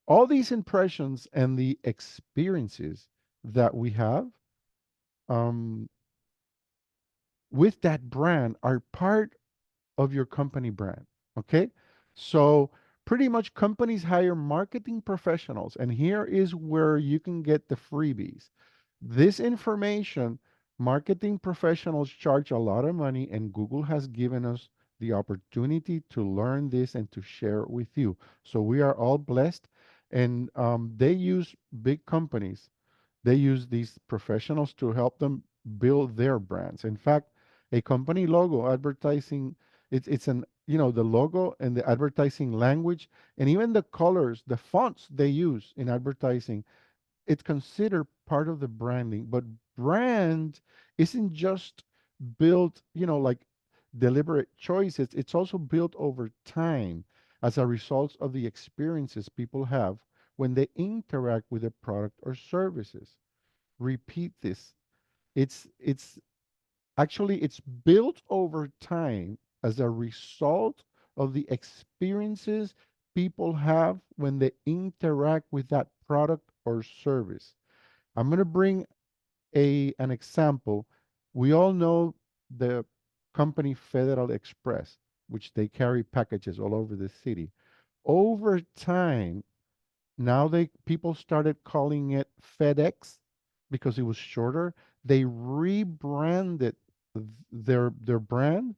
All these impressions and the experiences that we have um, with that brand are part of your company brand. Okay. So pretty much companies hire marketing professionals, and here is where you can get the freebies. This information, marketing professionals charge a lot of money, and Google has given us the opportunity to learn this and to share it with you. So we are all blessed, and they use big companies. They use these professionals to help them build their brands. In fact, a company logo advertising, it's an the logo and the advertising language and even the colors, the fonts they use in advertising, it's considered part of the branding. But brand isn't just built, like deliberate choices. It's also built over time as a result of the experiences people have when they interact with a product or services. Repeat this. It's actually it's built over time as a result of the experiences people have when they interact with that product or service. I'm going to bring a an example. We all know the company Federal Express, which they carry packages all over the city. Over time, now they people started calling it FedEx because it was shorter. They rebranded their brand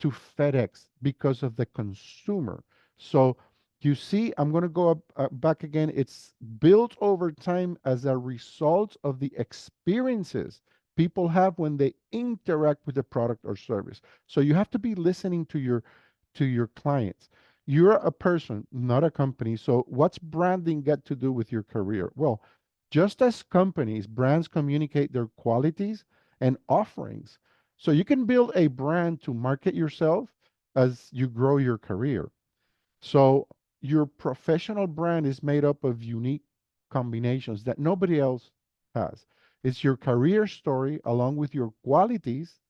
to FedEx because of the consumer. So you see, I'm going to go up back again. It's built over time as a result of the experiences people have when they interact with the product or service. So you have to be listening to your clients. You're a person, not a company. So what's branding got to do with your career? Well, just as companies, brands communicate their qualities and offerings. So you can build a brand to market yourself as you grow your career. So your professional brand is made up of unique combinations that nobody else has. It's your career story along with your qualities,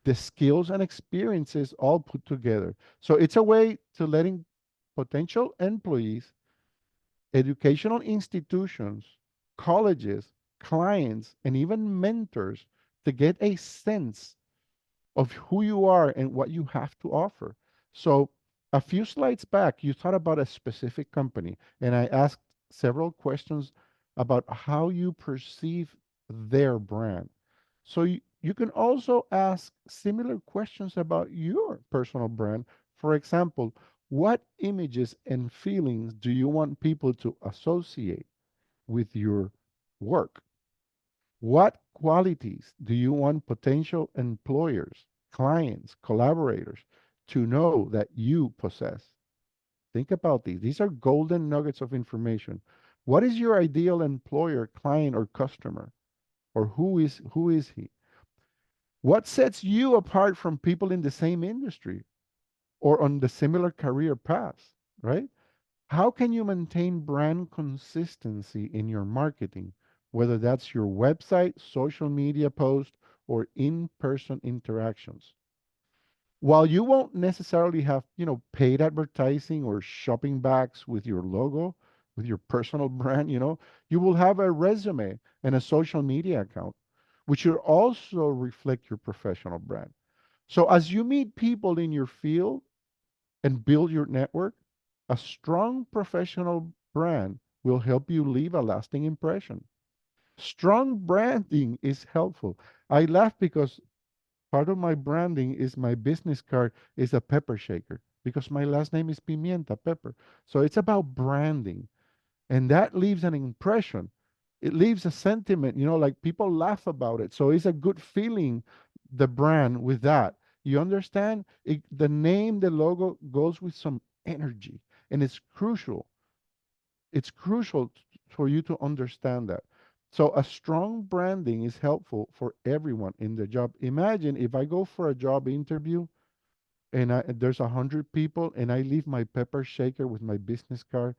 the skills and experiences all put together. So it's a way to letting potential employees, educational institutions, colleges, clients, and even mentors to get a sense of who you are and what you have to offer. So, a few slides back, you thought about a specific company, and I asked several questions about how you perceive their brand. So, you can also ask similar questions about your personal brand. For example, what images and feelings do you want people to associate with your work? What qualities do you want potential employers, clients, collaborators to know that you possess? Think about these. These are golden nuggets of information. What is your ideal employer, client, or customer? Or who is he? What sets you apart from people in the same industry or on the similar career paths, right? How can you maintain brand consistency in your marketing, whether that's your website, social media post, or in-person interactions? While you won't necessarily have, paid advertising or shopping bags with your logo, with your personal brand, you will have a resume and a social media account, which should also reflect your professional brand. So as you meet people in your field and build your network, a strong professional brand will help you leave a lasting impression. Strong branding is helpful. I laugh because part of my branding is my business card is a pepper shaker because my last name is Pimienta, pepper. So it's about branding, and that leaves an impression. It leaves a sentiment, like people laugh about it. So it's a good feeling, the brand with that. You understand? The name, the logo goes with some energy, and it's crucial. It's crucial for you to understand that. So a strong branding is helpful for everyone in the job. Imagine if I go for a job interview and there's 100 people and I leave my pepper shaker with my business card,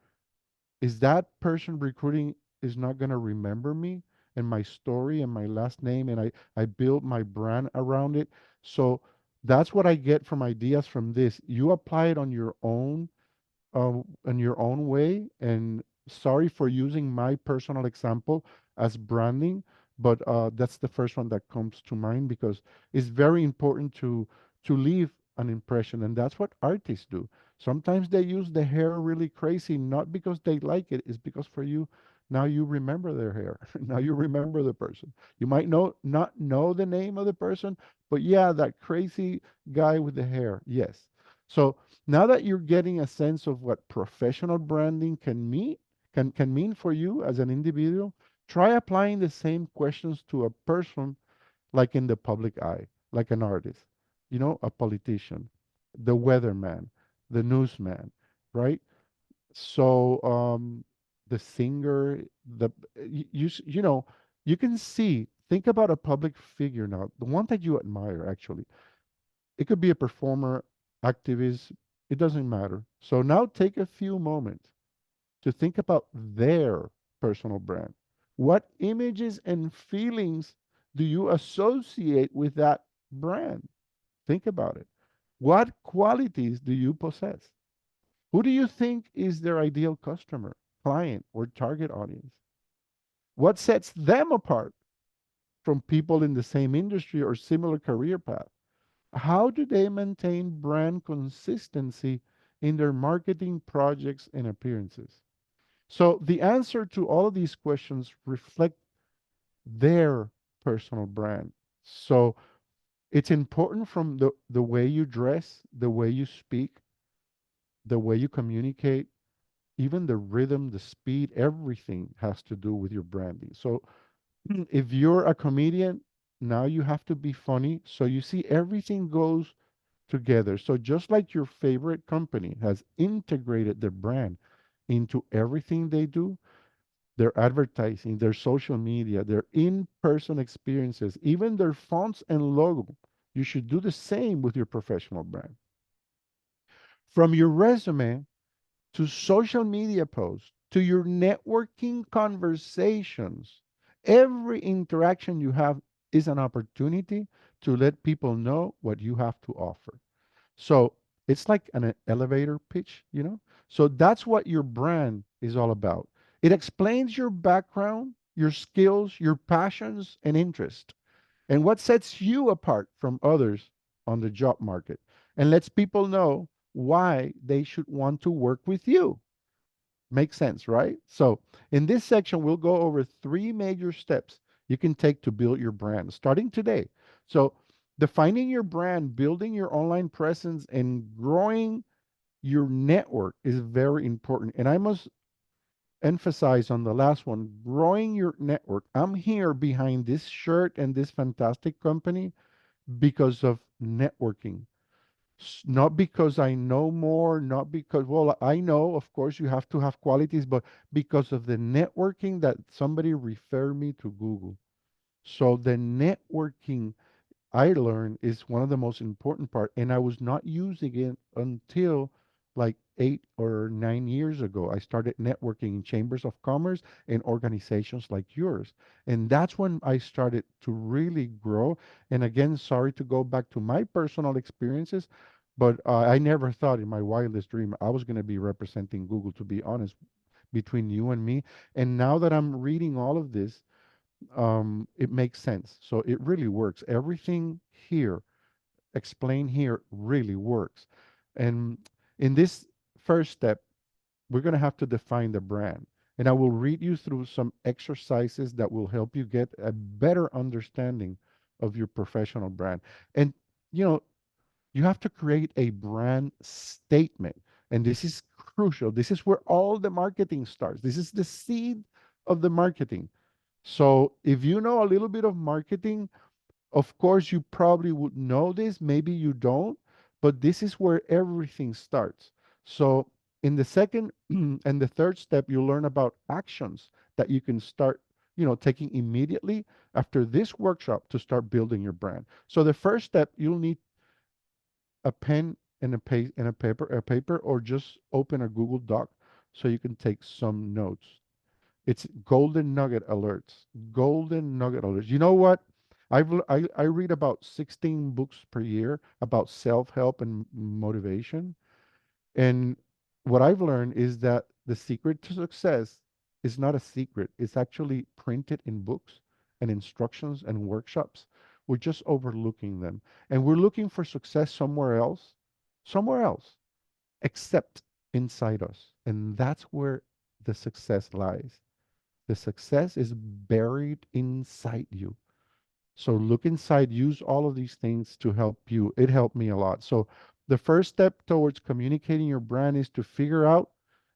is that person recruiting is not going to remember me and my story and my last name, and I build my brand around it. So that's what I get from ideas from this. You apply it on your own way, and Sorry for using my personal example as branding, but that's the first one that comes to mind because it's very important to leave an impression, and that's what artists do. Sometimes they use the hair really crazy, not because they like it, it's because for you, now you remember their hair. Now you remember the person. You might not know the name of the person, but yeah, that crazy guy with the hair. Yes. So now that you're getting a sense of what professional branding can mean for you as an individual, try applying the same questions to a person like in the public eye, like an artist, a politician, the weatherman, the newsman, right? So the singer, you can see, think about a public figure now, the one that you admire actually. It could be a performer, activist, it doesn't matter. So now take a few moments to think about their personal brand. What images and feelings do you associate with that brand? Think about it. What qualities do you possess? Who do you think is their ideal customer, client, or target audience? What sets them apart from people in the same industry or similar career path? How do they maintain brand consistency in their marketing projects and appearances? So the answer to all of these questions reflect their personal brand. So it's important from the way you dress, the way you speak, the way you communicate, even the rhythm, the speed, everything has to do with your branding. So if you're a comedian, now you have to be funny. So you see, everything goes together. So just like your favorite company has integrated their brand into everything they do, their advertising, their social media, their in-person experiences, even their fonts and logo, you should do the same with your professional brand. From your resume to social media posts to your networking conversations, every interaction you have is an opportunity to let people know what you have to offer. So it's like an elevator pitch. So that's what your brand is all about. It explains your background, your skills, your passions, and interest, and what sets you apart from others on the job market, and lets people know why they should want to work with you. Makes sense, right? So, in this section, we'll go over three major steps you can take to build your brand starting today. So, defining your brand, building your online presence, and growing your network is very important. And I must emphasize on the last one, growing your network. I'm here behind this shirt and this fantastic company because of networking. Not because I know more, not because, well, I know, of course, you have to have qualities, but because of the networking that somebody referred me to Google. So the networking I learned is one of the most important part, and I was not using it until like 8 or 9 years ago. I started networking in chambers of commerce and organizations like yours, and that's when I started to really grow. And again, sorry to go back to my personal experiences, but I never thought in my wildest dream I was going to be representing Google. To be honest, between you and me, and now that I'm reading all of this, it makes sense. So it really works. Everything here, explained here, really works. And in this first step, we're going to have to define the brand. And I will read you through some exercises that will help you get a better understanding of your professional brand. And, you know, you have to create a brand statement. And this is crucial. This is where all the marketing starts. This is the seed of the marketing. So if you know a little bit of marketing, of course, you probably would know this. Maybe you don't, but this is where everything starts. So in the second and the third step, you learn about actions that you can start, taking immediately after this workshop to start building your brand. So the first step, you'll need a pen and a paper, or just open a Google Doc so you can take some notes. It's golden nugget alerts. Golden nugget alerts. You know what? I read about 16 books per year about self-help and motivation. And what I've learned is that the secret to success is not a secret. It's actually printed in books and instructions and workshops. We're just overlooking them. And we're looking for success somewhere else, except inside us. And that's where the success lies. The success is buried inside you. So look inside, use all of these things to help you. It helped me a lot. So the first step towards communicating your brand is to figure out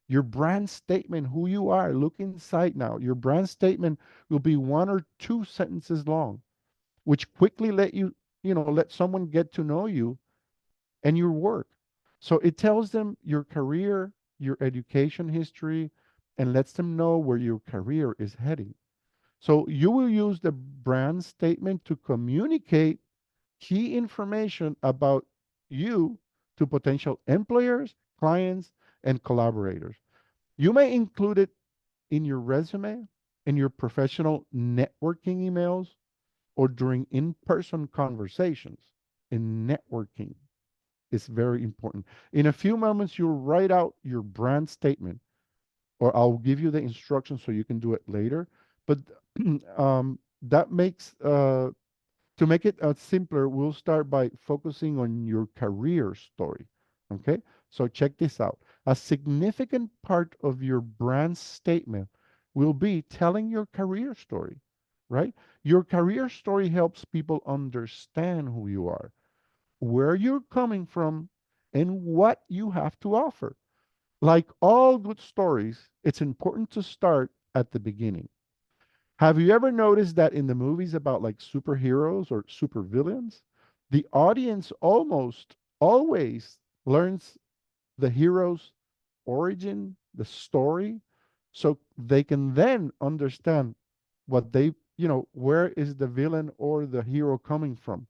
your brand statement, who you are. Look inside now. Your brand statement will be one or two sentences long, which quickly let someone get to know you and your work. So it tells them your career, your education history, and lets them know where your career is heading. So you will use the brand statement to communicate key information about you to potential employers, clients, and collaborators. You may include it in your resume, in your professional networking emails, or during in person conversations. In networking, it's very important. In a few moments, you'll write out your brand statement, or I'll give you the instructions so you can do it later. But that makes to make it simpler, we'll start by focusing on your career story. Okay, so check this out. A significant part of your brand statement will be telling your career story, right? Your career story helps people understand who you are, where you're coming from, and what you have to offer. Like all good stories, it's important to start at the beginning. Have you ever noticed that in the movies about like superheroes or supervillains, the audience almost always learns the hero's origin, the story, so they can then understand what where is the villain or the hero coming from?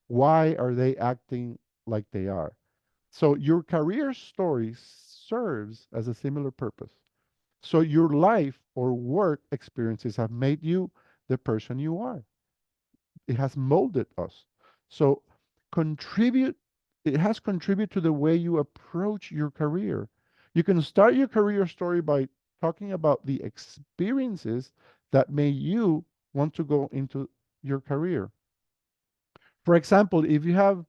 Why are they acting like they are? So your career story serves as a similar purpose. So your life or work experiences have made you the person you are. It has molded us. So contribute it has contributed to the way you approach your career. You can start your career story by talking about the experiences that made you want to go into your career. For example, if you have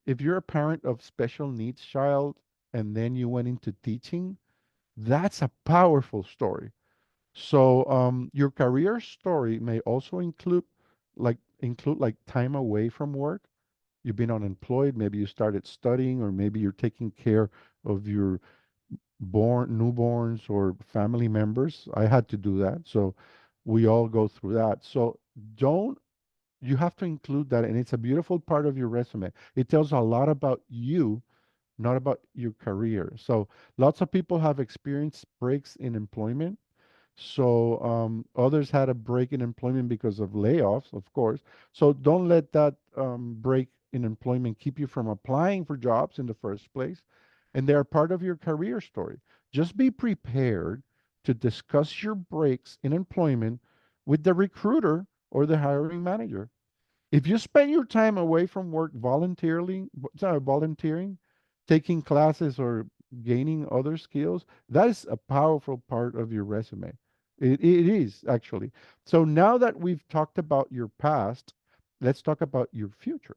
if you're a parent of special needs child and then you went into teaching, that's a powerful story. So your career story may also include time away from work. You've been unemployed, maybe you started studying, or maybe you're taking care of your newborns or family members. I had to do that. So we all go through that. So don't you have to include that, and it's a beautiful part of your resume. It tells a lot about you, not about your career. So lots of people have experienced breaks in employment. So others had a break in employment because of layoffs, of course. So don't let that break in employment keep you from applying for jobs in the first place. And they're part of your career story. Just be prepared to discuss your breaks in employment with the recruiter or the hiring manager. If you spend your time away from work volunteering, taking classes or gaining other skills, that is a powerful part of your resume. It is actually. So now that we've talked about your past, let's talk about your future.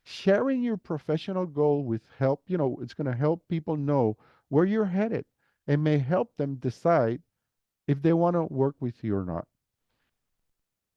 Sharing your professional goal with it's going to help people know where you're headed and may help them decide if they want to work with you or not.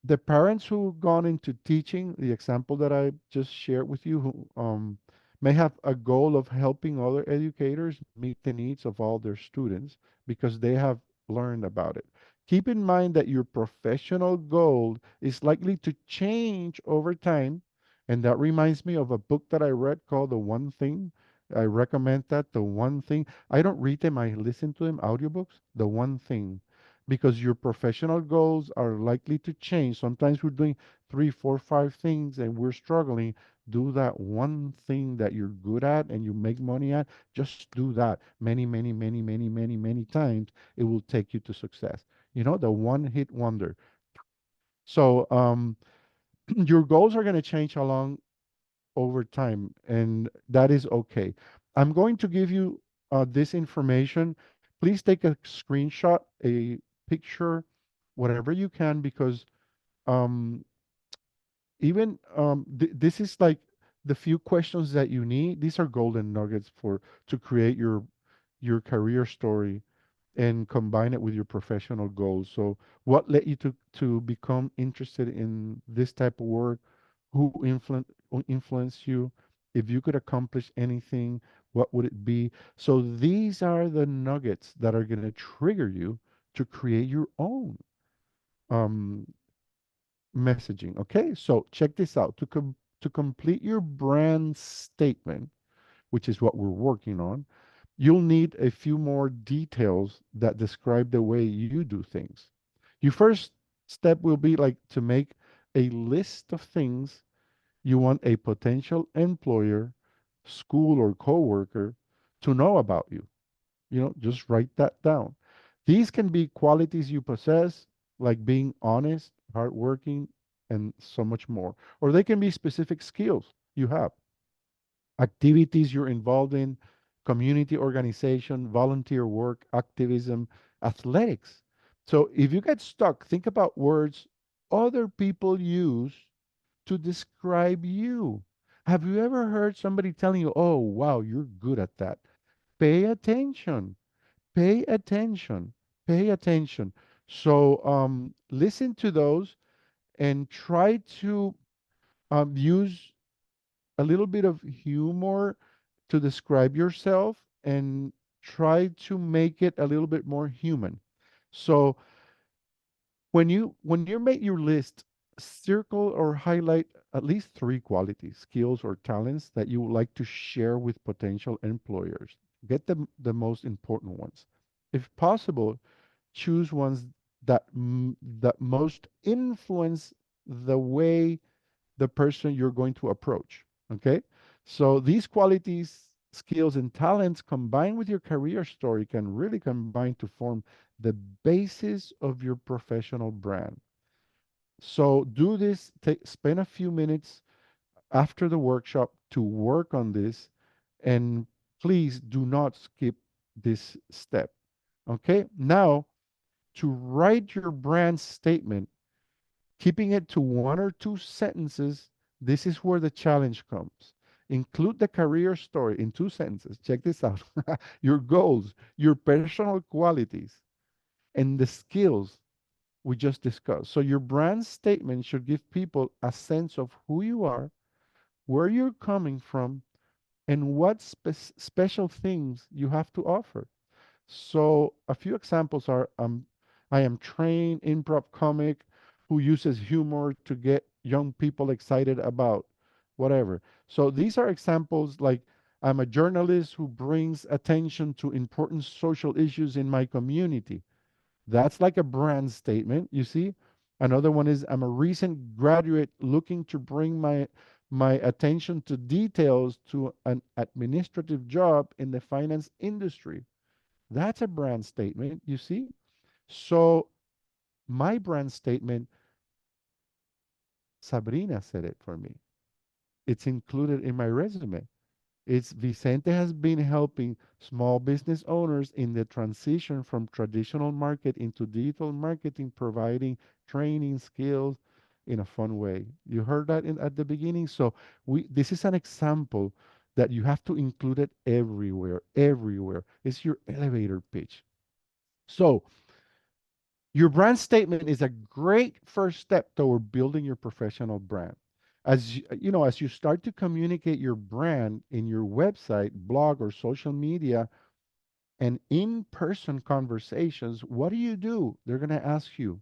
The parents who've gone into teaching, the example that I just shared with you, who may have a goal of helping other educators meet the needs of all their students because they have learned about it. Keep in mind that your professional goal is likely to change over time. And that reminds me of a book that I read called The One Thing. I recommend that, The One Thing. I don't read them, I listen to them, audiobooks. The One Thing, because your professional goals are likely to change. Sometimes we're doing three, four, five things and we're struggling. Do that one thing that you're good at and you make money at. Just do that many, many, many, many, many, many times. It will take you to success. The one hit wonder. So your goals are going to change along over time, and that is okay. I'm going to give you this information, please take a screenshot, a picture, whatever you can, because um, even this is like the few questions that you need. These are golden nuggets for to create your career story and combine it with your professional goals. So, what led you to become interested in this type of work? Who influenced you? If you could accomplish anything, what would it be? So these are the nuggets that are going to trigger you to create your own um, messaging. Okay, so check this out. To complete your brand statement, which is what we're working on, you'll need a few more details that describe the way you do things. Your first step will be like to make a list of things you want a potential employer, school, or coworker to know about you. Just write that down. These can be qualities you possess, like being honest, hardworking, and so much more. Or they can be specific skills you have, activities you're involved in, community organization, volunteer work, activism, athletics. So if you get stuck, think about words other people use to describe you. Have you ever heard somebody telling you, oh, wow, you're good at that? Pay attention, pay attention, pay attention. So listen to those and try to use a little bit of humor to describe yourself and try to make it a little bit more human. So when you make your list, circle or highlight at least three qualities, skills, or talents that you would like to share with potential employers. Get the most important ones. If possible, choose ones that most influence the way the person you're going to approach. Okay. So these qualities, skills, and talents combined with your career story can really combine to form the basis of your professional brand. So do this, spend a few minutes after the workshop to work on this, and please do not skip this step. Okay. Now, to write your brand statement, keeping it to one or two sentences, this is where the challenge comes. Include the career story in two sentences. Check this out. Your goals, your personal qualities, and the skills we just discussed. So, your brand statement should give people a sense of who you are, where you're coming from, and what special things you have to offer. So a few examples are I am trained improv comic who uses humor to get young people excited about whatever. So these are examples like I'm a journalist who brings attention to important social issues in my community. That's like a brand statement, you see? Another one is I'm a recent graduate looking to bring my attention to details to an administrative job in the finance industry. That's a brand statement, you see? So my brand statement, Sabrina said it for me. It's included in my resume. It's Vicente has been helping small business owners in the transition from traditional market into digital marketing, providing training skills in a fun way. You heard that at the beginning. So this is an example that you have to include it everywhere, everywhere. It's your elevator pitch. So your brand statement is a great first step toward building your professional brand. As you start to communicate your brand in your website, blog, or social media and in-person conversations, what do you do? They're going to ask you,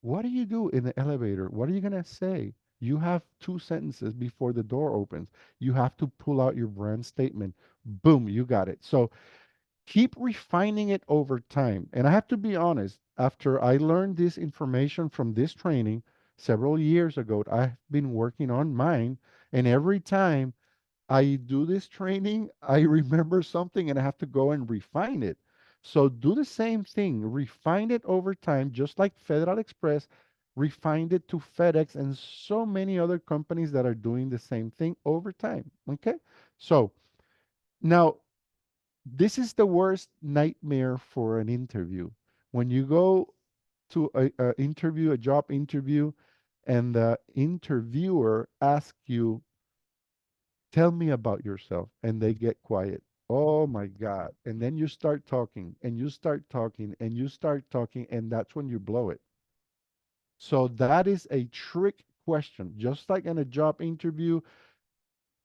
what do you do in the elevator? What are you going to say? You have two sentences before the door opens. You have to pull out your brand statement. Boom, you got it. So keep refining it over time. And I have to be honest, after I learned this information from this training several years ago, I've been working on mine. And every time I do this training, I remember something and I have to go and refine it. So do the same thing, refine it over time, just like Federal Express refined it to FedEx and so many other companies that are doing the same thing over time. Okay. So now This is the worst nightmare for an interview. When you go to a interview, a job interview, and the interviewer asks you, tell me about yourself, and they get quiet. Oh my God. And then you start talking, and you start talking, and you start talking, and that's when you blow it. So that is a trick question. Just like in a job interview,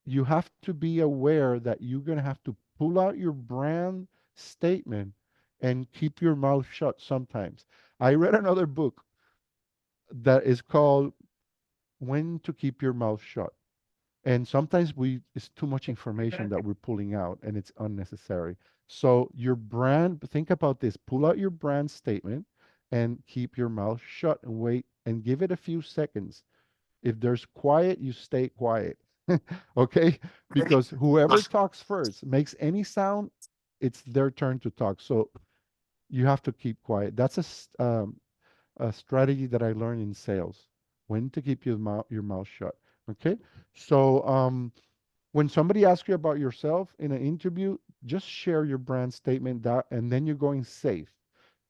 you have to be aware that you're going to have to pull out your brand statement and keep your mouth shut sometimes. I read another book that is called When to Keep Your Mouth Shut. And sometimes it's too much information that we're pulling out and it's unnecessary. So your brand, think about this, pull out your brand statement and keep your mouth shut and wait and give it a few seconds. If there's quiet, you stay quiet. Okay? Because whoever talks first makes any sound, it's their turn to talk. So you have to keep quiet. That's a strategy that I learned in sales. When to keep your mouth shut. Okay? So when somebody asks you about yourself in an interview, just share your brand statement that, and then you're going safe.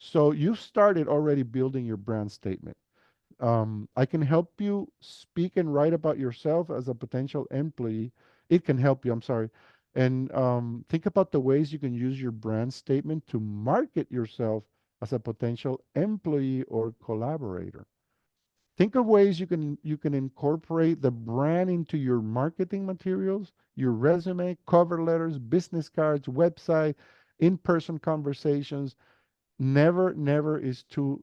So you started already building your brand statement. I can help you speak and write about yourself as a potential employee. It can help you, I'm sorry. And think about the ways you can use your brand statement to market yourself as a potential employee or collaborator. Think of ways you can incorporate the brand into your marketing materials, your resume, cover letters, business cards, website, in-person conversations. Never is too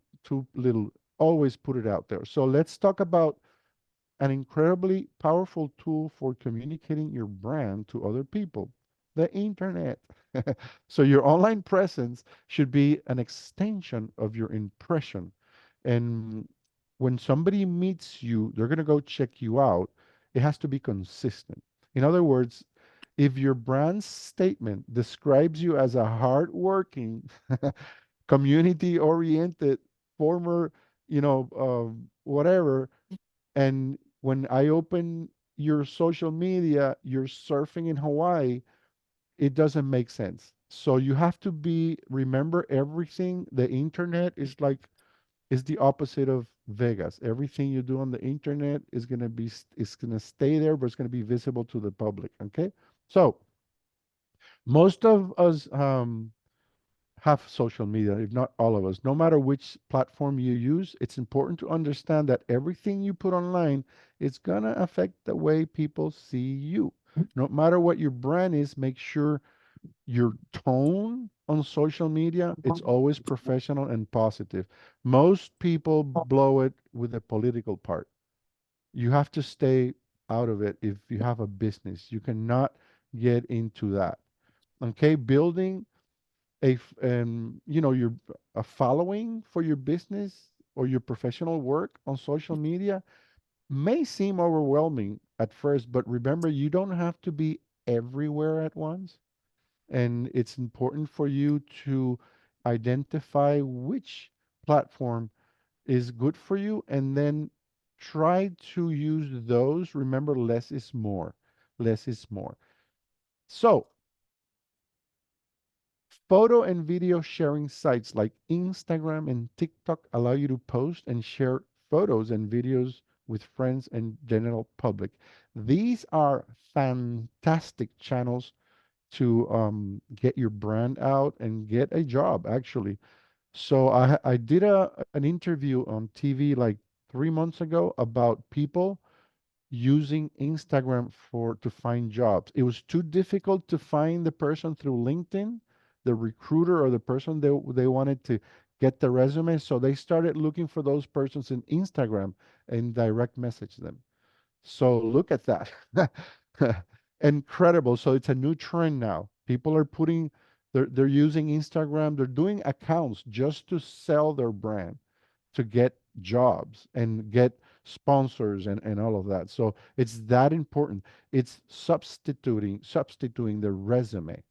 little. Always put it out there. So let's talk about an incredibly powerful tool for communicating your brand to other people, the internet. So your online presence should be an extension of your impression. And when somebody meets you, they're going to go check you out. It has to be consistent. In other words, if your brand statement describes you as a hardworking, community oriented, former, whatever, and when I open your social media, you're surfing in Hawaii, it doesn't make sense. So you have to remember everything. The internet is the opposite of Vegas. Everything you do on the internet is gonna stay there, but it's gonna be visible to the public. Okay. So most of us have social media, if not all of us. No matter which platform you use, it's important to understand that everything you put online is going to affect the way people see you. No matter what your brand is, make sure your tone on social media, it's always professional and positive. Most people blow it with the political part. You have to stay out of it if you have a business. You cannot get into that. Okay, building your a following for your business or your professional work on social media may seem overwhelming at first, but remember, you don't have to be everywhere at once, and it's important for you to identify which platform is good for you and then try to use those. Remember, less is more. Less is more. So photo and video sharing sites like Instagram and TikTok allow you to post and share photos and videos with friends and general public. These are fantastic channels to get your brand out and get a job, actually. So I did an interview on TV like 3 months ago about people using Instagram to find jobs. It was too difficult to find the person through LinkedIn, the recruiter or the person they wanted to get the resume. So they started looking for those persons in Instagram and direct message them. So look at that. Incredible. So it's a new trend now. People are they're using Instagram, they're doing accounts just to sell their brand, to get jobs and get sponsors and all of that. So it's that important. It's substituting the resume.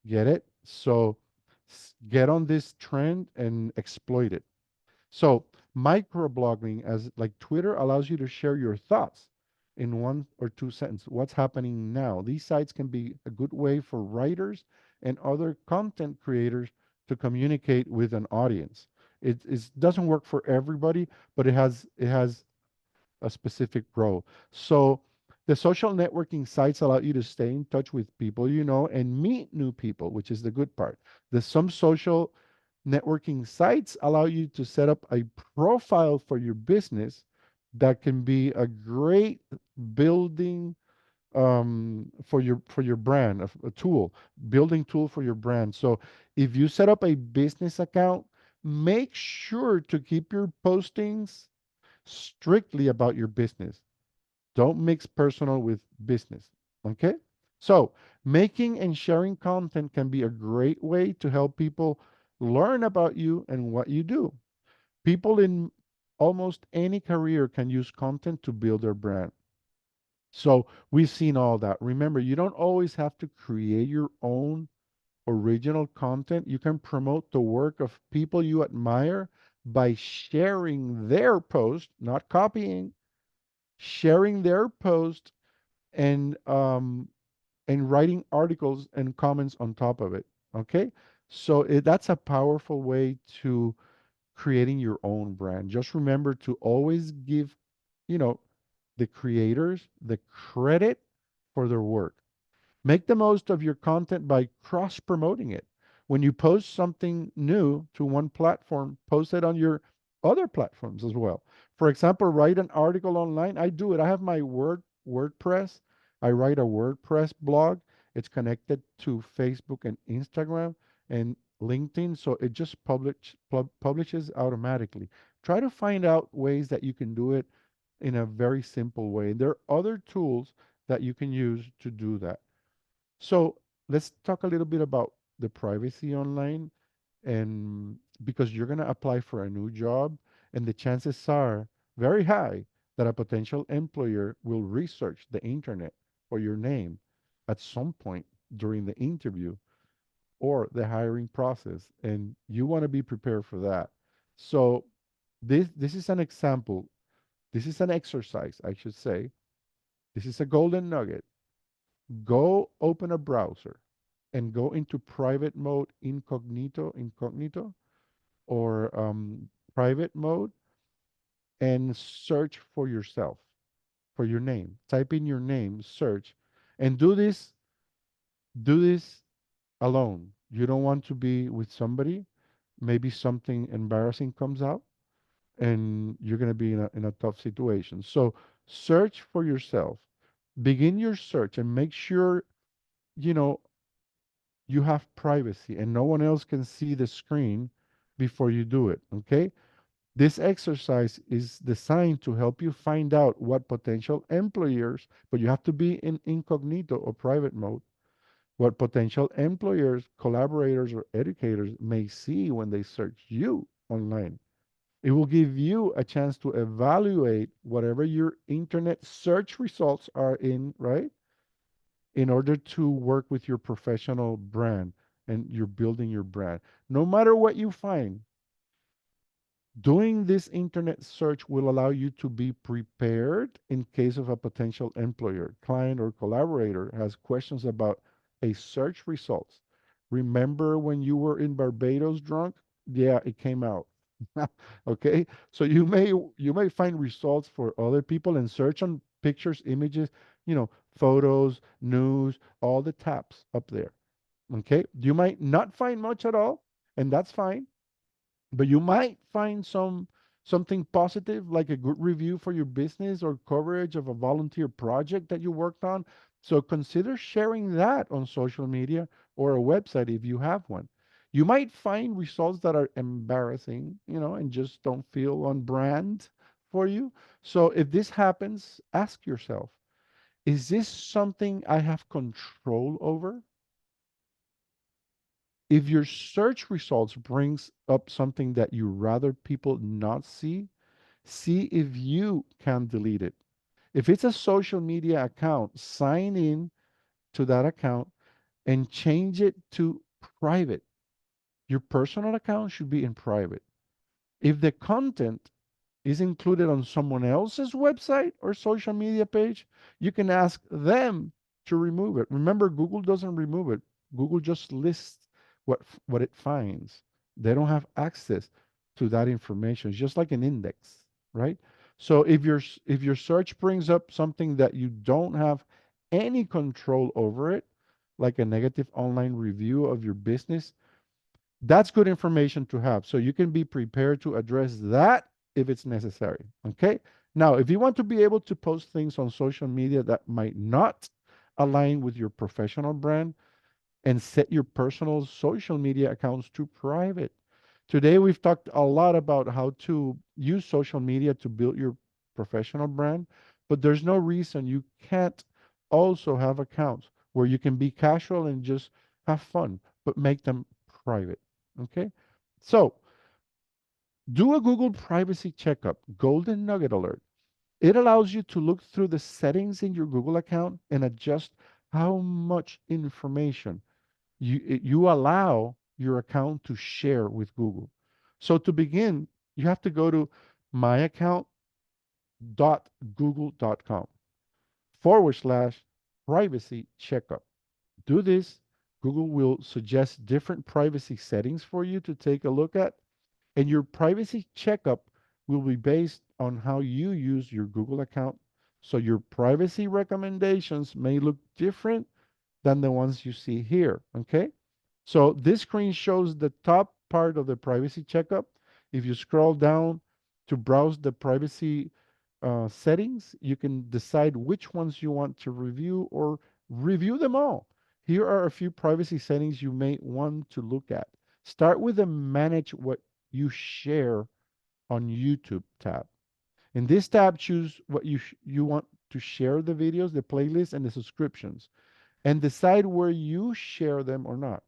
Get it? So get on this trend and exploit it. So microblogging, as like Twitter, allows you to share your thoughts in one or two sentences. What's happening now? These sites can be a good way for writers and other content creators to communicate with an audience. It doesn't work for everybody, but it has a specific role. So the social networking sites allow you to stay in touch with people you know and meet new people, which is the good part. The some social networking sites allow you to set up a profile for your business that can be a great building for your brand, a tool, building tool for your brand. So if you set up a business account, make sure to keep your postings strictly about your business. Don't mix personal with business. Okay? So, making and sharing content can be a great way to help people learn about you and what you do. People in almost any career can use content to build their brand. So, we've seen all that. Remember, you don't always have to create your own original content. You can promote the work of people you admire by sharing their post, not copying, sharing their post and writing articles and comments on top of it. Okay, so that's a powerful way to creating your own brand. Just remember to always give, you know, the creators the credit for their work. Make the most of your content by cross promoting it. When you post something new to one platform, post it on your other platforms as well. For example, write an article online. I do it. I have my WordPress. I write a WordPress blog. It's connected to Facebook and Instagram and LinkedIn, so it just publishes automatically. Try to find out ways that you can do it in a very simple way. There are other tools that you can use to do that. So let's talk a little bit about the privacy online, and because you're going to apply for a new job, and the chances are very high that a potential employer will research the internet for your name at some point during the interview or the hiring process, and you want to be prepared for that. So this is an example. This is an exercise, I should say. This is a golden nugget. Go open a browser and go into private mode incognito, or private mode, and search for yourself, for your name. Type in your name, search, and do this alone. You don't want to be with somebody. Maybe something embarrassing comes out and you're going to be in a tough situation. So search for yourself. Begin your search and make sure you know you have privacy and no one else can see the screen before you do it. Okay. This exercise is designed to help you find out what potential employers, but you have to be in incognito or private mode, what potential employers, collaborators, or educators may see when they search you online. It will give you a chance to evaluate whatever your internet search results are in, right? In order to work with your professional brand and you're building your brand. No matter what you find, doing this internet search will allow you to be prepared in case of a potential employer, client, or collaborator has questions about a search results. Remember when you were in Barbados drunk? Yeah, it came out. Okay? So you may find results for other people and search on pictures, images, photos, news, all the tabs up there. Okay? You might not find much at all, and that's fine, but you might find something positive like a good review for your business or coverage of a volunteer project that you worked on. So consider sharing that on social media or a website if you have one. You might find results that are embarrassing, and just don't feel on brand for you. So if this happens, ask yourself, is this something I have control over? If your search results brings up something that you rather people not see if you can delete it. If it's a social media account, sign in to that account and change it to private. Your personal account should be in private. If the content is included on someone else's website or social media page, you can ask them to remove it. Remember, Google doesn't remove it. Google just lists what it finds. They don't have access to that information. It's just like an index, right? So if your search brings up something that you don't have any control over it, like a negative online review of your business, that's good information to have. So you can be prepared to address that if it's necessary. Okay. Now, if you want to be able to post things on social media that might not align with your professional brand, and set your personal social media accounts to private. Today, we've talked a lot about how to use social media to build your professional brand, but there's no reason you can't also have accounts where you can be casual and just have fun, but make them private. Okay? So, do a Google privacy checkup, golden nugget alert. It allows you to look through the settings in your Google account and adjust how much information you allow your account to share with Google. So to begin, you have to go to myaccount.google.com / privacy checkup. Do this. Google will suggest different privacy settings for you to take a look at, and your privacy checkup will be based on how you use your Google account. So your privacy recommendations may look different than the ones you see here. Okay. So this screen shows the top part of the privacy checkup. If you scroll down to browse the privacy settings, you can decide which ones you want to review or review them all. Here are a few privacy settings you may want to look at. Start with the manage what you share on YouTube tab. In this tab, choose what you want to share, the videos, the playlists, and the subscriptions, and decide where you share them or not.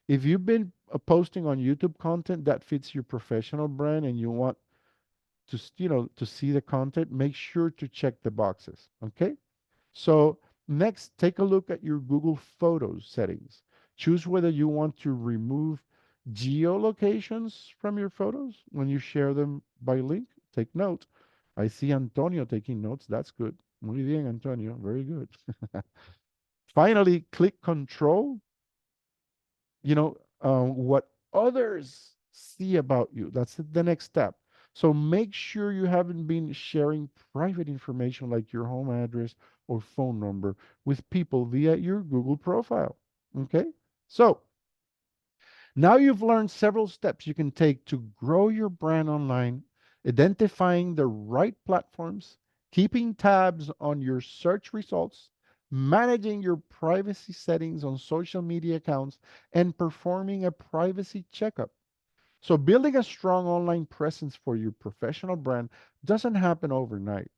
If you've been posting on YouTube content that fits your professional brand and you want to to see the content, make sure to check the boxes. Okay. So next, take a look at your Google Photos settings. Choose whether you want to remove geolocations from your photos when you share them by link. Take note. I see Antonio taking notes. That's good. Muy bien, Antonio. Very good. Finally, click Control, what others see about you. That's the next step. So make sure you haven't been sharing private information like your home address or phone number with people via your Google profile. Okay. So now you've learned several steps you can take to grow your brand online, identifying the right platforms, keeping tabs on your search results, managing your privacy settings on social media accounts, and performing a privacy checkup. So, building a strong online presence for your professional brand doesn't happen overnight.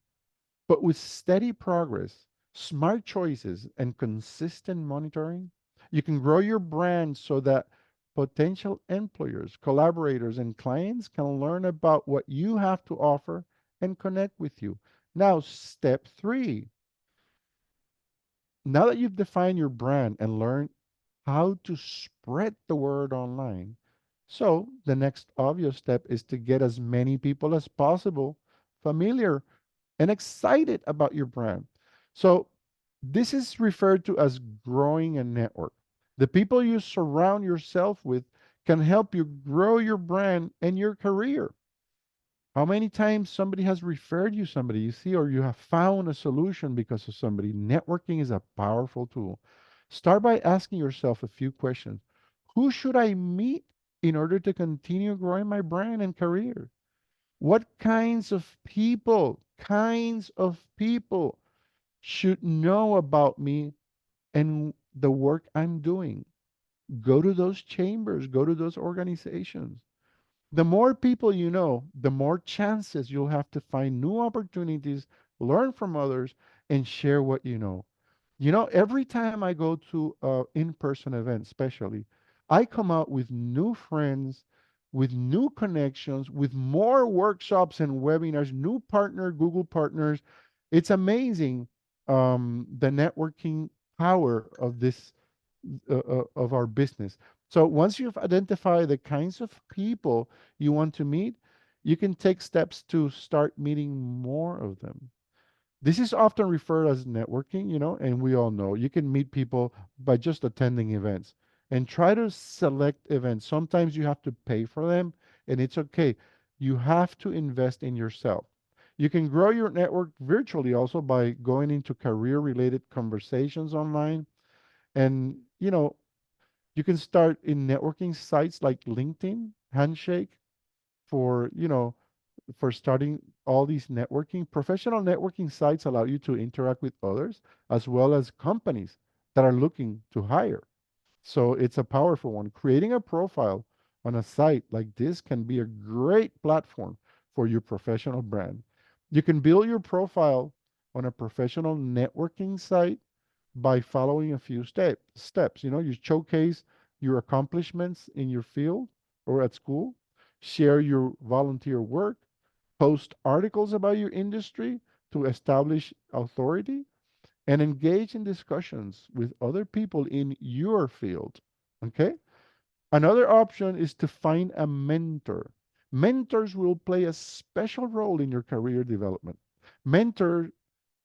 But with steady progress, smart choices, and consistent monitoring, you can grow your brand so that potential employers, collaborators, and clients can learn about what you have to offer and connect with you. Now, step three. Now that you've defined your brand and learned how to spread the word online, so the next obvious step is to get as many people as possible familiar and excited about your brand. So, this is referred to as growing a network. The people you surround yourself with can help you grow your brand and your career. How many times somebody has referred you somebody you see, or you have found a solution because of somebody? Networking is a powerful tool. Start by asking yourself a few questions. Who should I meet in order to continue growing my brand and career? What kinds of people should know about me and the work I'm doing? Go to those chambers, go to those organizations. The more people you know, the more chances you'll have to find new opportunities, learn from others, and share what you know. Every time I go to in-person event, especially, I come out with new friends, with new connections, with more workshops and webinars, new Google partners. It's amazing, the networking power of this of our business. So once you've identified the kinds of people you want to meet, you can take steps to start meeting more of them. This is often referred as networking, and we all know you can meet people by just attending events. and try to select events. Sometimes you have to pay for them, and it's okay. You have to invest in yourself. You can grow your network virtually also by going into career related conversations online. And, you can start in networking sites like LinkedIn, Handshake, for, for starting all these networking. Professional networking sites allow you to interact with others as well as companies that are looking to hire. So it's a powerful one. Creating a profile on a site like this can be a great platform for your professional brand. You can build your profile on a professional networking site by following a few steps. You showcase your accomplishments in your field or at school, share your volunteer work, post articles about your industry to establish authority, and engage in discussions with other people in your field. Okay? Another option is to find a mentor. Mentors will play a special role in your career development. Mentor,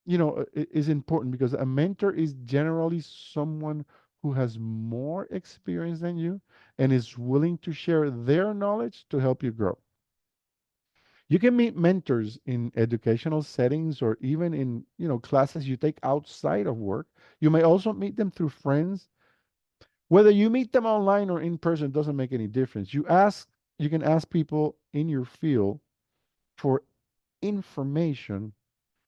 is important because a mentor is generally someone who has more experience than you and is willing to share their knowledge to help you grow. You can meet mentors in educational settings or even in, classes you take outside of work. You may also meet them through friends. Whether you meet them online or in person doesn't make any difference. You can ask people in your field for information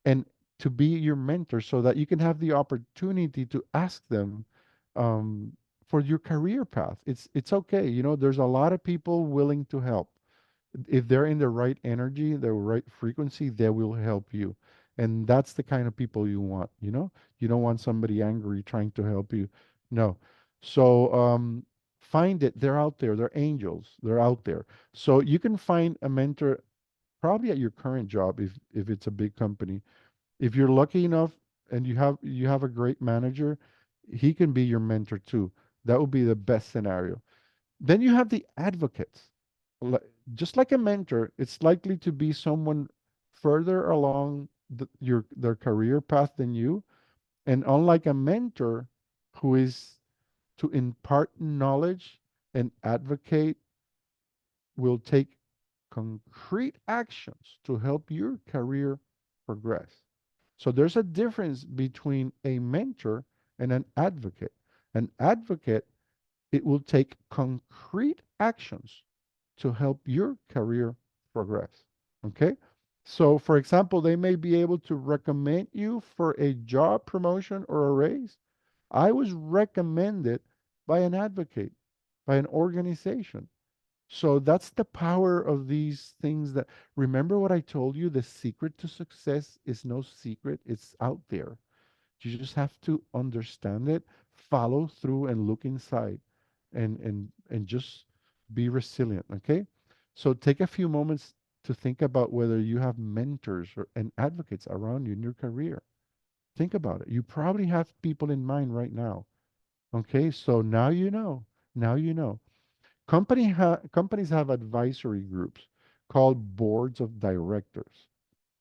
and to be your mentor so that you can have the opportunity to ask them um, for your career path. It's okay. There's a lot of people willing to help. If they're in the right energy, the right frequency, they will help you. And that's the kind of people you want, You don't want somebody angry trying to help you. No. So find it. They're out there. They're angels. They're out there. So you can find a mentor probably at your current job if it's a big company. If you're lucky enough and you have a great manager, he can be your mentor too. That would be the best scenario. Then you have the advocates. Li- Just like a mentor, it's likely to be someone further along their career path than you. And unlike a mentor who is to impart knowledge and advocate, will take concrete actions to help your career progress. So there's a difference between a mentor and an advocate. An advocate, it will take concrete actions to help your career progress. Okay? So, for example, they may be able to recommend you for a job promotion or a raise. I was recommended by an advocate, by an organization. So that's the power of these things that remember what I told you, the secret to success is no secret, it's out there. You just have to understand it, follow through and look inside and just be resilient, okay? So take a few moments to think about whether you have mentors and advocates around you in your career. Think about it. You probably have people in mind right now. Okay? So now you know. Now you know. Companies have advisory groups called boards of directors.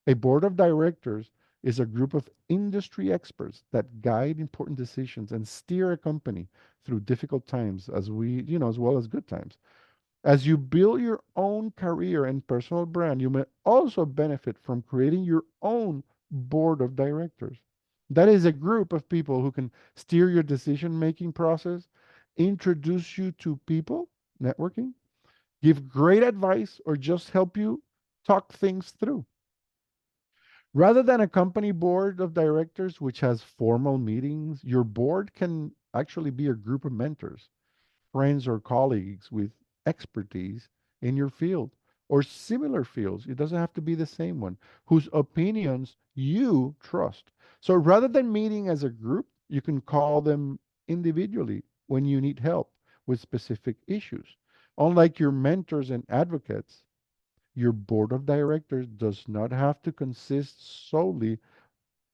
A board of directors is a group of industry experts that guide important decisions and steer a company through difficult times as well as good times. As you build your own career and personal brand, you may also benefit from creating your own board of directors. That is a group of people who can steer your decision making process, introduce you to people, networking, give great advice, or just help you talk things through. Rather than a company board of directors, which has formal meetings, your board can actually be a group of mentors, friends, or colleagues with expertise in your field or similar fields. It doesn't have to be the same one, whose opinions you trust. So rather than meeting as a group, you can call them individually when you need help with specific issues. Unlike your mentors and advocates, your board of directors does not have to consist solely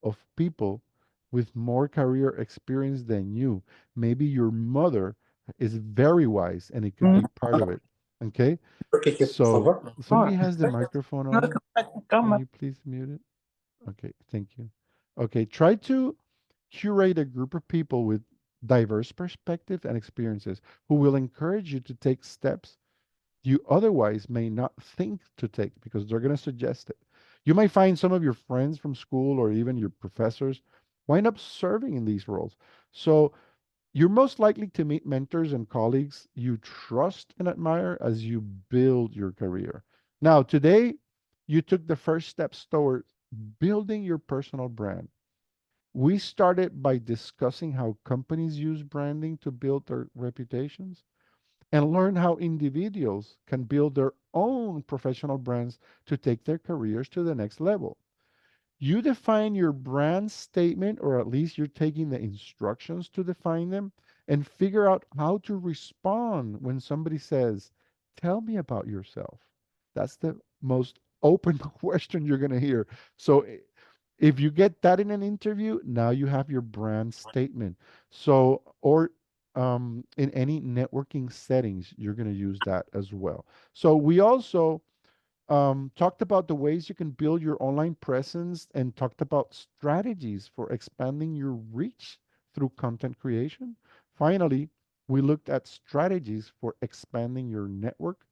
of people with more career experience than you. Maybe your mother is very wise and it could be part of it. Okay? Porque aqui, por So favor. somebody has the microphone on. Can Calma. you please mute it? Okay, thank you. Okay, try to curate a group of people with diverse perspectives and experiences, who will encourage you to take steps you otherwise may not think to take because they're going to suggest it. You might find some of your friends from school or even your professors wind up serving in these roles. So you're most likely to meet mentors and colleagues you trust and admire as you build your career. Now, today, you took the first steps towards building your personal brand. We started by discussing how companies use branding to build their reputations and learn how individuals can build their own professional brands to take their careers to the next level. You define your brand statement, or at least you're taking the instructions to define them, and figure out how to respond when somebody says, "Tell me about yourself." That's the most open question you're going to hear. So if you get that in an interview, now you have your brand statement. So, or in any networking settings, you're going to use that as well. So, we also talked about the ways you can build your online presence and talked about strategies for expanding your reach through content creation. Finally, we looked at strategies for expanding your network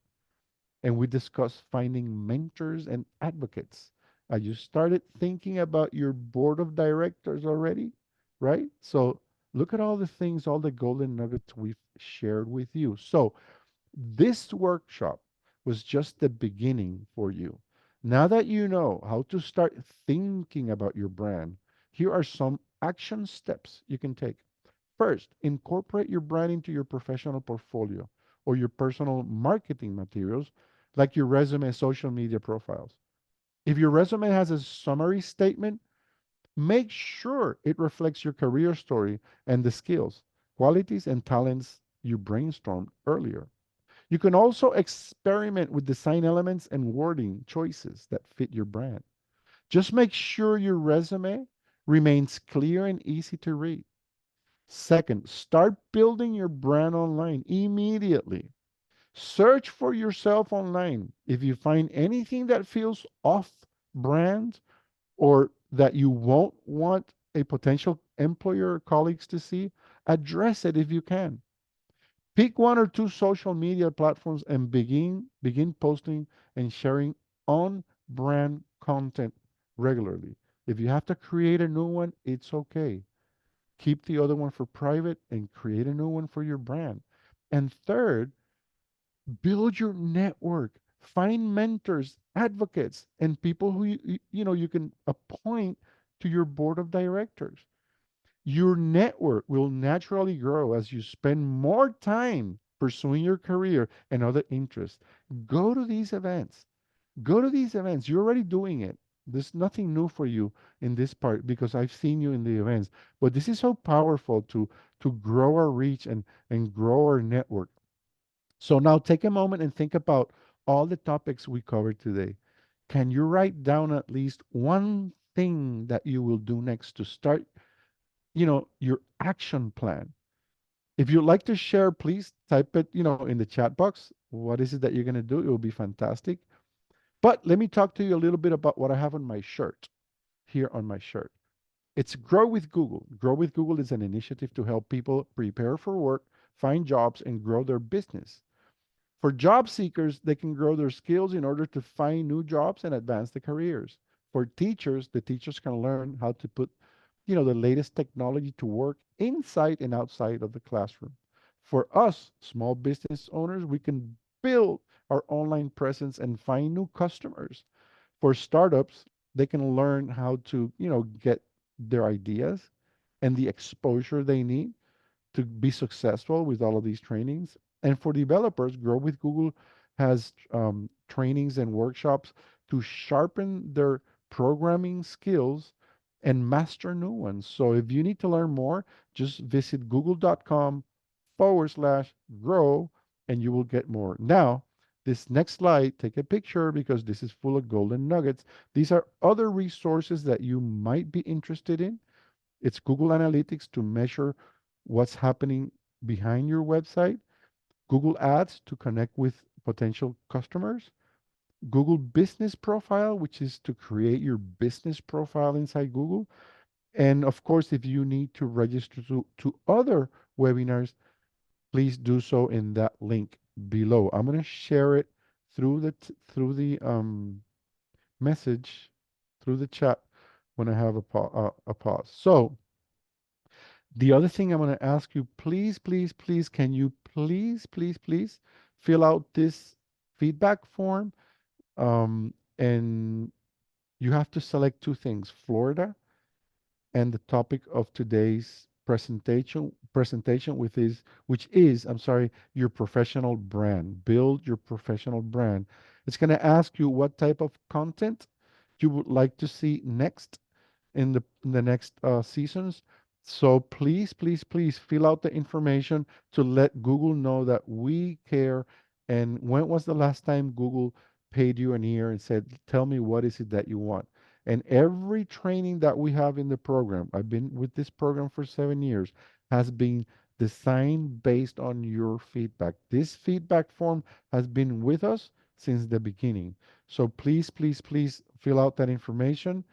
and we discussed finding mentors and advocates. You started thinking about your board of directors already, right? So look at all the things, all the golden nuggets we've shared with you. So this workshop was just the beginning for you. Now that you know how to start thinking about your brand, here are some action steps you can take. First, incorporate your brand into your professional portfolio or your personal marketing materials, like your resume, social media profiles. If your resume has a summary statement, make sure it reflects your career story and the skills, qualities, and talents you brainstormed earlier. You can also experiment with design elements and wording choices that fit your brand. Just make sure your resume remains clear and easy to read. Second, start building your brand online immediately. Search for yourself online. If you find anything that feels off brand or that you won't want a potential employer or colleagues to see, address it if you can. Pick one or two social media platforms and begin posting and sharing on brand content regularly. If you have to create a new one, it's okay. Keep the other one for private and create a new one for your brand. And third, build your network. Find mentors, advocates, and people who you can appoint to your board of directors. Your network will naturally grow as you spend more time pursuing your career and other interests. Go to these events. Go to these events. You're already doing it. There's nothing new for you in this part because I've seen you in the events. But this is so powerful to grow our reach and grow our network. So now take a moment and think about all the topics we covered today. Can you write down at least one thing that you will do next to start, your action plan? If you'd like to share, please type it, in the chat box. What is it that you're going to do? It will be fantastic. But let me talk to you a little bit about what I have on my shirt, here on my shirt. It's Grow with Google. Grow with Google is an initiative to help people prepare for work, find jobs, and grow their business. For job seekers, they can grow their skills in order to find new jobs and advance their careers. For teachers, the teachers can learn how to put, the latest technology to work inside and outside of the classroom. For us, small business owners, we can build our online presence and find new customers. For startups, they can learn how to, get their ideas and the exposure they need to be successful with all of these trainings. And for developers, Grow with Google has trainings and workshops to sharpen their programming skills and master new ones. So if you need to learn more, just visit google.com/grow and you will get more. Now, this next slide, take a picture because this is full of golden nuggets. These are other resources that you might be interested in. It's Google Analytics to measure what's happening behind your website, Google Ads to connect with potential customers, Google Business Profile, which is to create your business profile inside Google, And of course, if you need to register to other webinars, please do so in that link below. I'm going to share it through the message, through the chat when I have a pause. So the other thing I'm going to ask you, please, please, please, can you please fill out this feedback form? And you have to select two things, Florida and the topic of today's presentation which is, I'm sorry, your professional brand. Build your professional brand. It's going to ask you what type of content you would like to see next in the next seasons. So please fill out the information to let Google know that we care. And when was the last time Google paid you an ear and said, "Tell me what is it that you want?" And every training that we have in the program, I've been with this program for 7 years, has been designed based on your feedback. This feedback form has been with us since the beginning. So please fill out that information.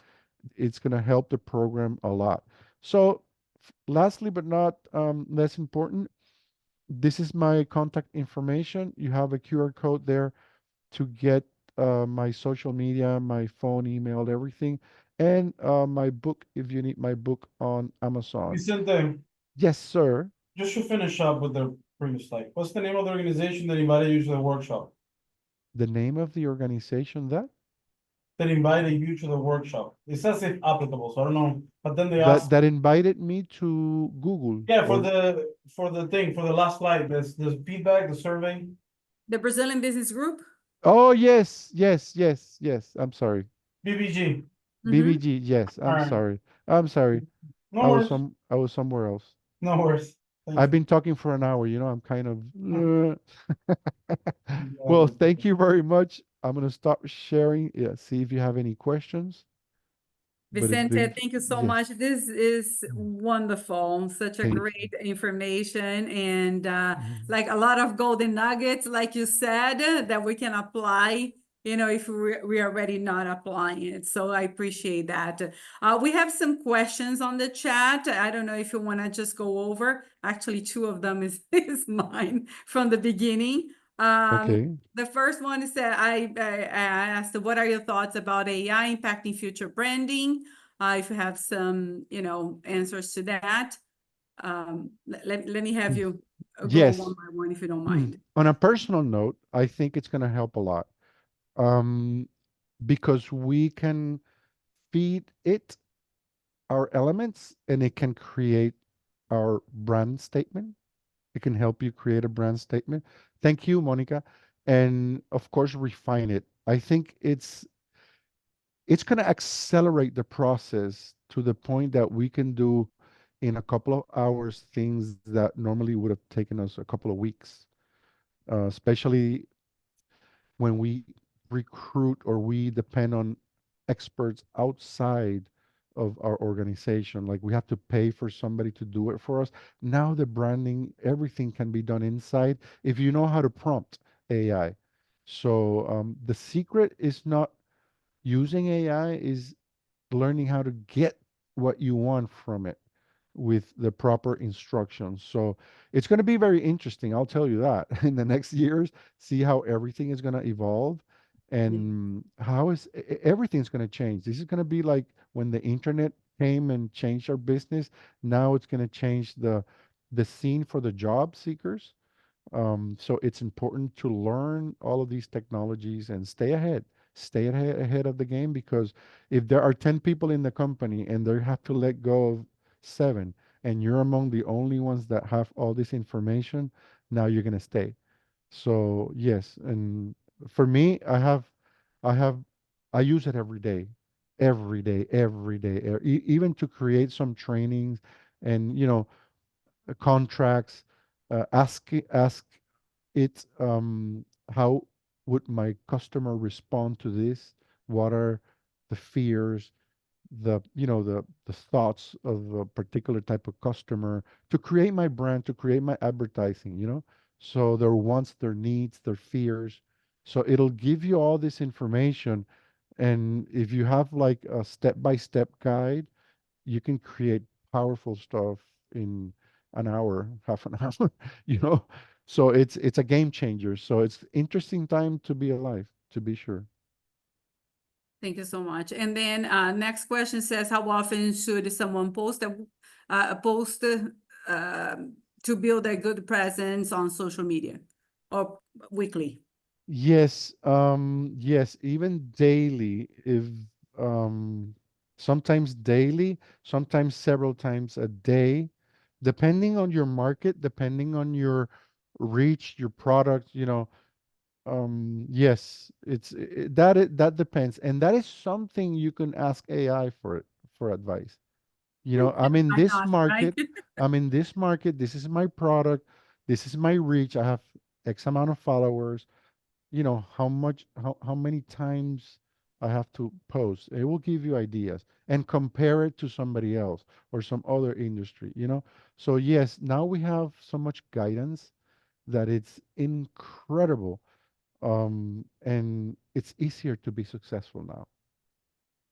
It's going to help the program a lot. So, lastly but not less important, this is my contact information. You have a QR code there to get my social media, my phone, email, everything, and my book if you need my book on Amazon. Vicente, Yes, sir. just to finish up with the previous slide, what's the name of the organization that invited you to the workshop? The name of the organization That invited you to the workshop. It says if applicable, so I don't know. But then they that asked, that invited me to Google yeah, or for the thing, for the last slide, there's the feedback, the survey. The Brazilian Business Group? oh yes. I'm sorry. BBG. Mm-hmm. BBG, yes. All I'm right. sorry. I'm sorry. No worries. I was somewhere else. No worries. Thank I've you. been talking for an hour, I'm kind of well, Yeah. thank you very much. I'm gonna stop sharing. Yeah, see if you have any questions. But it's Vicente, been thank you so yes. much. This is Mm, wonderful. Such a thank you. great information and Mhm. like a lot of golden nuggets, like you said, that we can apply, if we are already not applying it. So I appreciate that. We have some questions on the chat. I don't know if you want to just go over. Actually, two of them is, is mine from the beginning. Um, Okay. the first one is that I asked, what are your thoughts about AI impacting future branding? If you have some, answers to that, let me have you go one Yes. by one if you don't mind. On a personal note, I think it's gonna help a lot. Um, because we can feed it our elements and it can create our brand statement. It can help you create a brand statement. Thank you, Monica. And of course, refine it. I think it's going to accelerate the process to the point that we can do in a couple of hours things that normally would have taken us a couple of weeks, especially when we recruit or we depend on experts outside of our organization. Like we have to pay for somebody to do it for us. Now the branding, everything can be done inside if you know how to prompt AI. So the secret is not using AI, is learning how to get what you want from it with the proper instructions. So it's going to be very interesting. I'll tell you that in the next years, see how everything is going to evolve and how everything's going to change. This is going to be like when the internet came and changed our business. Now it's going to change the scene for the job seekers. So it's important to learn all of these technologies and stay ahead of the game because if there are 10 people in the company and they have to let go of seven, and you're among the only ones that have all this information, now you're going to stay. So yes, and for me, I have, I use it every day, even to create some trainings and, contracts, ask it how would my customer respond to this, what are the fears, the thoughts of a particular type of customer, to create my brand, to create my advertising, so their wants, their needs, their fears. So it'll give you all this information, and if you have like a step by step guide, you can create powerful stuff in an hour, half an hour, you know. So it's a game changer. So it's interesting time to be alive, to be sure. Thank you so much. And then next question says, how often should someone post to build a good presence on social media or weekly? Yes, even daily, if um, sometimes daily, sometimes several times a day, depending on your market, depending on your reach, your product, yes, that depends, and that is something you can ask AI for advice. I'm in Why this not, right? market, I'm in this market, this is my product, this is my reach, I have X amount of followers, how many times I have to post. It will give you ideas and compare it to somebody else or some other industry. So yes, now we have so much guidance that it's incredible. And it's easier to be successful now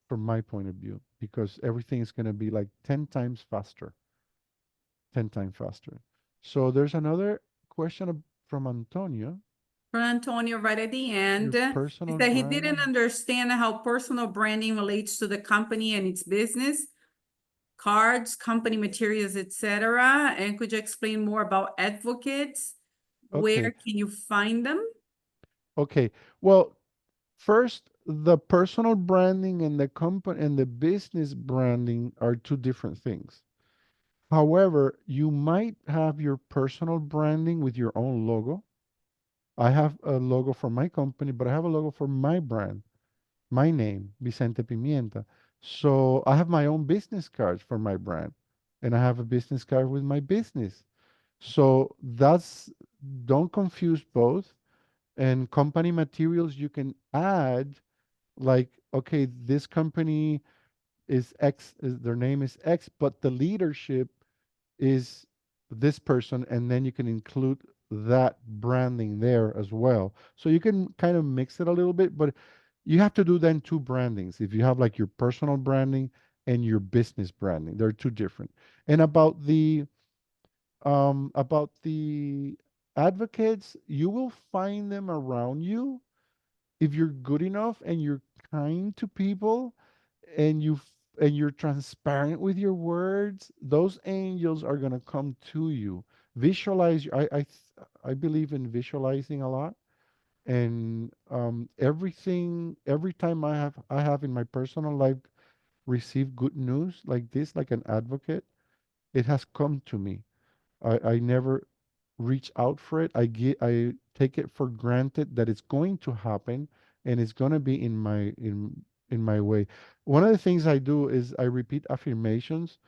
from my point of view because everything is going to be like 10 times faster, 10 times faster. So there's another question from Antonio. For Antonio, right at the Your end, he personal said he didn't brand. understand how personal branding relates to the company and its business, cards, company materials, etc. And could you explain more about advocates? Where Okay. can you find them? Okay. Well, first, the personal branding and the company and the business branding are two different things. However, you might have your personal branding with your own logo. I have a logo for my company, but I have a logo for my brand, my name, Vicente Pimienta. So I have my own business cards for my brand, and I have a business card with my business. So don't confuse both. And company materials, you can add like, okay, this company is X, their name is X, but the leadership is this person, and then you can include that branding there as well. So you can kind of mix it a little bit, but you have to do then two brandings. If you have like your personal branding and your business branding, they're two different. And about the advocates, you will find them around you if you're good enough and you're kind to people and you're transparent with your words, those angels are going to come to you. Visualize. I believe in visualizing a lot, and every time I have in my personal life received good news like this, like an advocate, it has come to me. I never reach out for it. I take it for granted that it's going to happen and it's going to be in my way. One of the things I do is I repeat affirmations.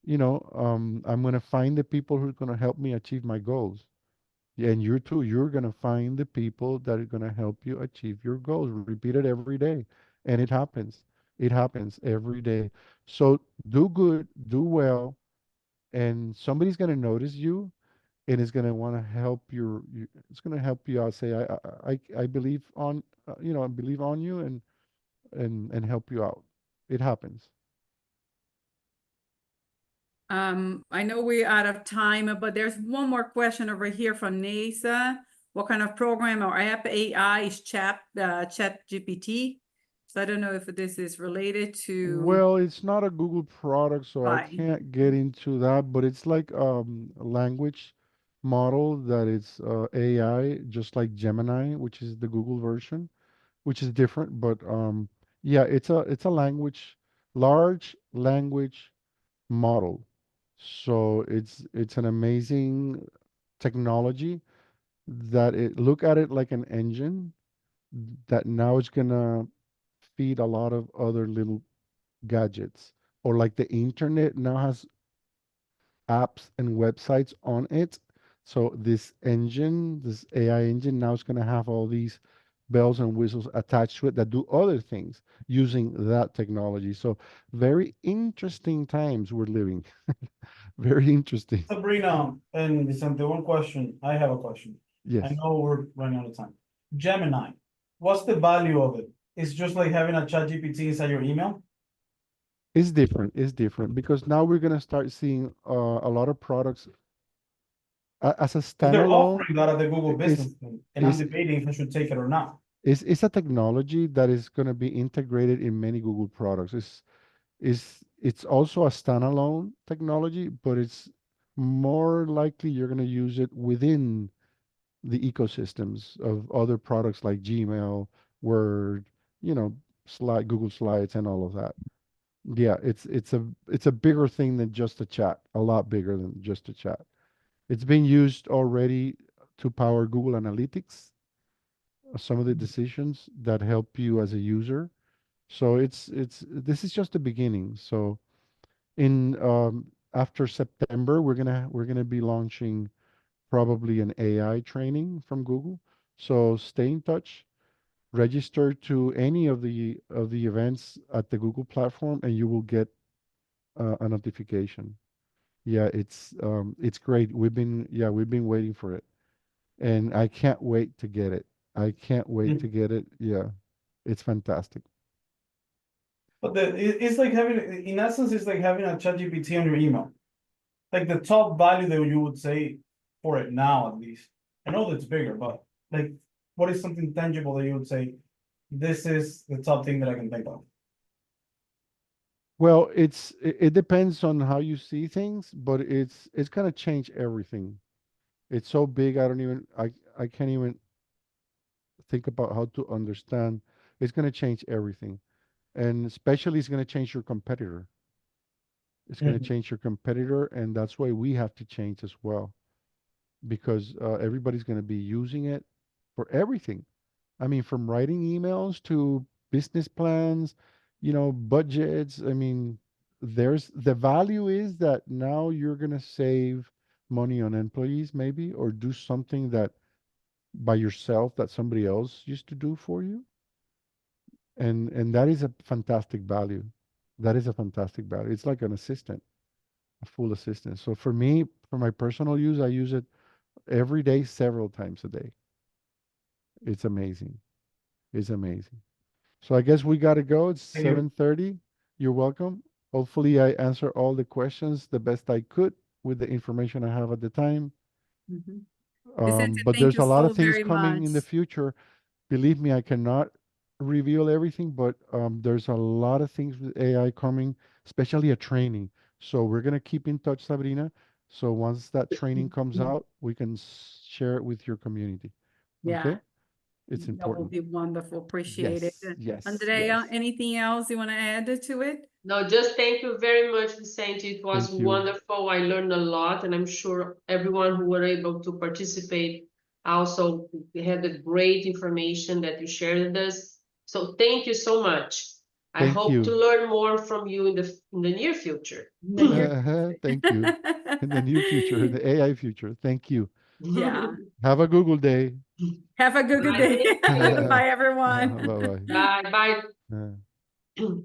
I'm going to find the people who are going to help me achieve my goals. Yeah, and you too. You're going to find the people that are going to help you achieve your goals. Repeat it every day, and it happens. It happens every day. So do good, do well, and somebody's going to notice you and it's going to want to help it's going to help you out, say I believe I believe on you, and help you out. It happens. I know we're out of time, but there's one more question over here from NASA. What kind of program or app AI is Chat GPT? So I don't know if this is related to, Well, it's not a Google product, so I right. can't get into that, but it's like a language model that it's AI, just like Gemini, which is the Google version, which is different, but yeah, it's a large language model. So it's an amazing technology that it look at it like an engine that now it's gonna feed a lot of other little gadgets. Or like the internet now has apps and websites on it. So this AI engine now is gonna have all these bells and whistles attached to it that do other things using that technology. So very interesting times we're living. Very interesting. Sabrina and Vicente, one question. I have a question. I Yes. know we're running out of time. Gemini, what's the value of it? It's just like having a chat GPT inside your email? It's different. It's different because now we're gonna start seeing a lot of products as a Because they're standalone. offering that at the Google Is Business thing, and I'm is debating if I should take it or not. is a technology that is gonna be integrated in many Google products. It's also a standalone technology, but it's more likely you're gonna use it within the ecosystems of other products like Gmail, Word, you know, Google Slides, and all of that. Yeah, it's a bigger thing than just a chat, a lot bigger than just a chat. It's being used already to power Google Analytics, some of the decisions that help you as a user. So it's this is just the beginning. So in after September, we're gonna be launching probably an AI training from Google. So stay in touch, register to any of the events at the Google platform, and you will get a notification. Yeah, it's great. We've been waiting for it, and I can't wait to get it. I can't wait to get it. Yeah, it's fantastic. But it's like having, in essence, it's like having a ChatGPT on your email. Like the top value that you would say for it now, at least. I know that's bigger, but like, what is something tangible that you would say, this is the top thing that I can think of? Well, it depends on how you see things, but it's gonna change everything. It's so big, I can't even think about how to understand. It's gonna change everything, and especially it's gonna change your competitor. It's gonna Mhm. change your competitor, and that's why we have to change as well, because everybody's gonna be using it for everything. I mean, from writing emails to business plans, budgets. I mean, there's the value is that now you're going to save money on employees, maybe, or do something that by yourself that somebody else used to do for you. And that is a fantastic value. That is a fantastic value. It's like an assistant, a full assistant. So for me, for my personal use, I use it every day, several times a day. It's amazing. It's amazing. So I guess we got to go. It's Thank you. 7:30. You're welcome. Hopefully I answer all the questions the best I could with the information I have at the time. Mhm. Vicente, But thank there's you a lot of so things very coming much. in the future. Believe me, I cannot reveal everything, but there's a lot of things with AI coming, especially a training. So we're going to keep in touch, Sabrina. So once that training comes out, we can share it with your community. Yeah, Okay? It's that will important. be wonderful. Appreciate it. Yes, yes, Andrea, yes. anything else you want to add to it? No, just thank you very much, Vicente. It was Thank you. wonderful. I learned a lot, and I'm sure everyone who were able to participate also had the great information that you shared with us. So thank you so much. I Thank hope to you. learn more from you in the near future. In the near Thank you. In the future. new future, in the AI future. Thank you. Yeah. Have a Google day. Have a good Bye. day. Thank you. Bye, everyone. Bye bye. Bye. Bye.